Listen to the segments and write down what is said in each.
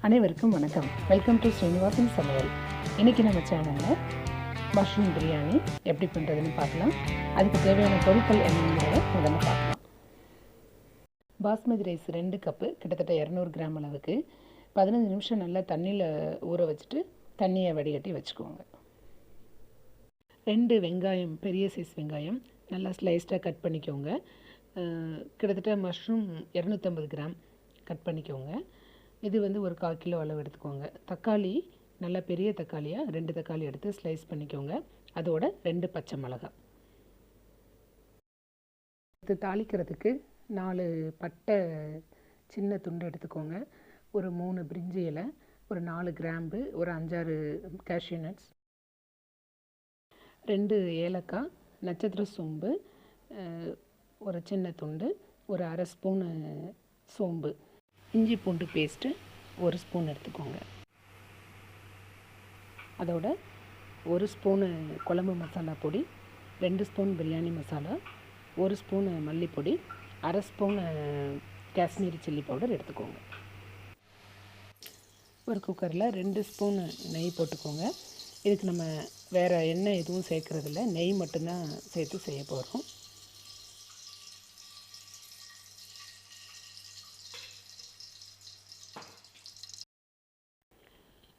அனைவருக்கும் வணக்கம். Welcome to Srinivasam சமையல். இன்றைக்கி நம்ம சேனலில் மஷ்ரூம் பிரியாணி எப்படி பண்ணுறதுன்னு பார்க்கலாம். அதுக்கு தேவையான பொருட்கள் என்னங்கிறத முதல்ல பார்க்கலாம். பாஸ்மதி ரைஸ் 2 கப்பு, கிட்டத்தட்ட 200 கிராம் அளவுக்கு 15 நிமிஷம் நல்லா தண்ணியில் ஊற வச்சுட்டு தண்ணியை வடிகட்டி வச்சுக்கோங்க. 2 வெங்காயம், பெரிய சைஸ் வெங்காயம் நல்லா ஸ்லைஸ்டாக கட் பண்ணிக்கோங்க. கிட்டத்தட்ட மஷ்ரூம் 250 கிராம் கட் பண்ணிக்கோங்க. இது வந்து ஒரு 1/4 கிலோ அளவு எடுத்துக்கோங்க. தக்காளி நல்லா பெரிய தக்காளியாக 2 தக்காளி எடுத்து ஸ்லைஸ் பண்ணிக்கோங்க. அதோட 2 பச்சை மிளகாய். இது தாளிக்கிறதுக்கு 4 பட்டை சின்ன துண்டு எடுத்துக்கோங்க. ஒரு 3 பிரிஞ்சி இலை, ஒரு 4 கிராம்பு, ஒரு 5-6 கேஷ்யூ நட்ஸ், 2 ஏலக்காய், நட்சத்திர சோம்பு, ஒரு சின்ன துண்டு, ஒரு 1/2 ஸ்பூனு சோம்பு, இஞ்சி பூண்டு பேஸ்ட்டு 1 ஸ்பூன் எடுத்துக்கோங்க. அதோட 1 ஸ்பூனு குழம்பு மசாலா பொடி, 2 ஸ்பூன் பிரியாணி மசாலா, 1 ஸ்பூனு மல்லிப்பொடி, 1/2 ஸ்பூனு காஷ்மீரி சில்லி பவுடர் எடுத்துக்கோங்க. ஒரு குக்கரில் 2 ஸ்பூனு நெய் போட்டுக்கோங்க. இதுக்கு நம்ம வேறு எண்ணெய் எதுவும் சேர்க்குறதில்ல, நெய் மட்டும்தான் சேர்த்து செய்ய போகிறோம்.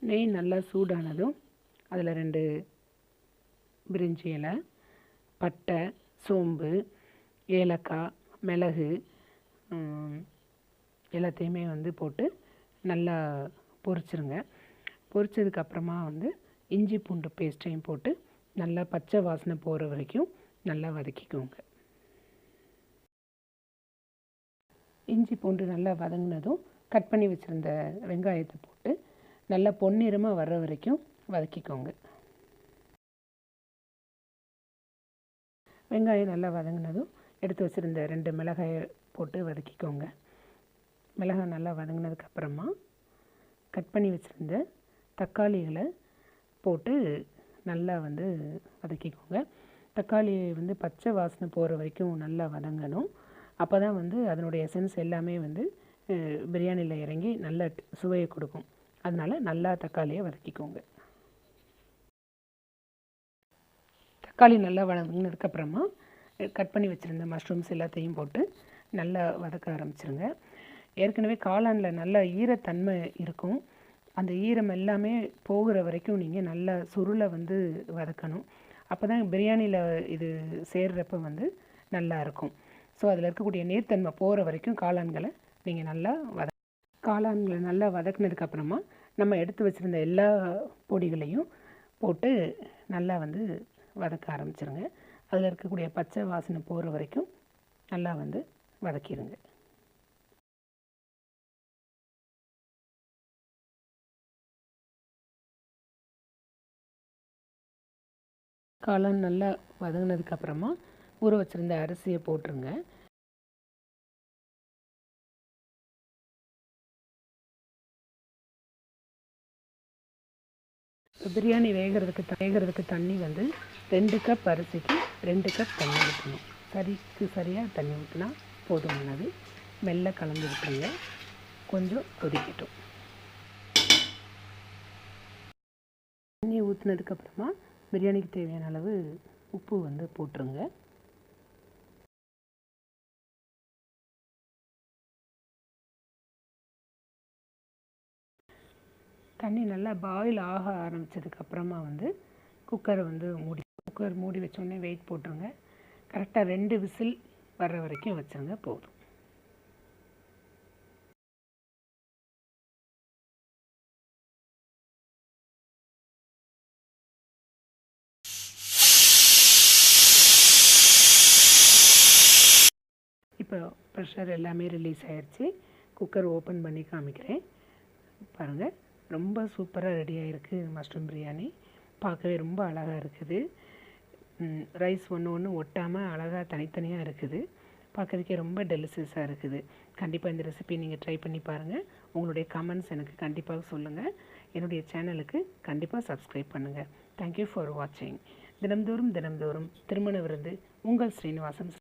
நெய் நல்லா சூடானதும் அதில் 2 பிரிஞ்சி இலை, பட்டை, சோம்பு, ஏலக்காய், மிளகு எல்லாத்தையுமே போட்டு நல்லா பொரிச்சிருங்க. பொரிச்சதுக்கப்புறமா இஞ்சி பூண்டு பேஸ்ட்டையும் போட்டு நல்லா பச்சை வாசனை போகிற வரைக்கும் நல்லா வதக்கிக்கோங்க. இஞ்சி பூண்டு நல்லா வதங்கினதும் கட் பண்ணி வச்சுருந்த வெங்காயத்தை போட்டு நல்லா பொன்னிறமாக வர்ற வரைக்கும் வதக்கிக்கோங்க. வெங்காயம் நல்லா வதங்கினதும் எடுத்து வச்சுருந்த 2 மிளகாயை போட்டு வதக்கிக்கோங்க. மிளகாய் நல்லா வதங்கினதுக்கப்புறமா கட் பண்ணி வச்சுருந்த தக்காளிகளை போட்டு நல்லா வதக்கிக்கோங்க. தக்காளி பச்சை வாசனை போகிற வரைக்கும் நல்லா வதங்கணும். அப்போ தான் அதனுடைய எசன்ஸ் எல்லாமே பிரியாணியில் இறங்கி நல்ல சுவையை கொடுக்கும். அதனால் நல்லா தக்காளியை வதக்கிக்கோங்க. தக்காளி நல்லா வதங்கினதுக்கப்புறமா கட் பண்ணி வச்சுருந்த மஷ்ரூம்ஸ் எல்லாத்தையும் போட்டு நல்லா வதக்க ஆரம்பிச்சிருங்க. ஏற்கனவே காளானில் நல்ல ஈரத்தன்மை இருக்கும். அந்த ஈரம் எல்லாமே போகிற வரைக்கும் நீங்கள் நல்லா சுருளை வதக்கணும். அப்போ தான் பிரியாணியில் இது சேர்றப்ப நல்லா இருக்கும். ஸோ அதில் இருக்கக்கூடிய நீர்த்தன்மை போகிற வரைக்கும் காளான்களை நீங்கள் நல்லா காளான்களை நல்லா வதக்கினதுக்கப்புறமா நம்ம எடுத்து வச்சுருந்த எல்லா பொடிகளையும் போட்டு நல்லா வதக்க ஆரம்பிச்சிருங்க. அதில் இருக்கக்கூடிய பச்சை வாசனை போகிற வரைக்கும் நல்லா வதக்கிடுங்க. காளான் நல்லா வதங்கினதுக்கப்புறமா ஊற வச்சுருந்த அரிசியை போட்டுருங்க. பிரியாணி வேகிறதுக்கு தண்ணி 2 கப் அரிசிக்கு 2 கப் தண்ணி ஊற்றணும். சரியாக தண்ணி ஊற்றினா போதுமானது. மெல்ல கலந்து விட்டுருங்க. கொஞ்சம் கொதிக்கட்டும். தண்ணி ஊற்றினதுக்கப்புறமா பிரியாணிக்கு தேவையான அளவு உப்பு போட்டுருங்க. தண்ணி நல்லா பாயில் ஆக ஆரம்பித்ததுக்கப்புறமா குக்கரை குக்கர் மூடி வச்சோடனே வெயிட் போட்டுருங்க. கரெக்டாக 2 விசில் வர்ற வரைக்கும் வச்சுருங்க, போதும். இப்போ ப்ரெஷர் எல்லாமே ரிலீஸ் ஆகிடுச்சு. குக்கர் ஓப்பன் பண்ணி காமிக்கிறேன். பாருங்கள், ரொம்ப சூப்பராக ரெடி ஆகிருக்கு மஷ்ரூம் பிரியாணி. பார்க்கவே ரொம்ப அழகாக இருக்குது. ரைஸ் ஒன்று ஒட்டாமல் அழகாக தனித்தனியாக இருக்குது. பார்க்குறதுக்கே ரொம்ப டெலிஷியஸாக இருக்குது. கண்டிப்பாக இந்த ரெசிபி நீங்கள் ட்ரை பண்ணி பாருங்கள். உங்களுடைய கமெண்ட்ஸ் எனக்கு கண்டிப்பாக சொல்லுங்கள். என்னுடைய சேனலுக்கு கண்டிப்பாக சப்ஸ்கிரைப் பண்ணுங்கள். தேங்க்யூ ஃபார் வாட்சிங். தினம்தோறும் திருமண விருந்து உங்கள் ஸ்ரீனிவாசம்.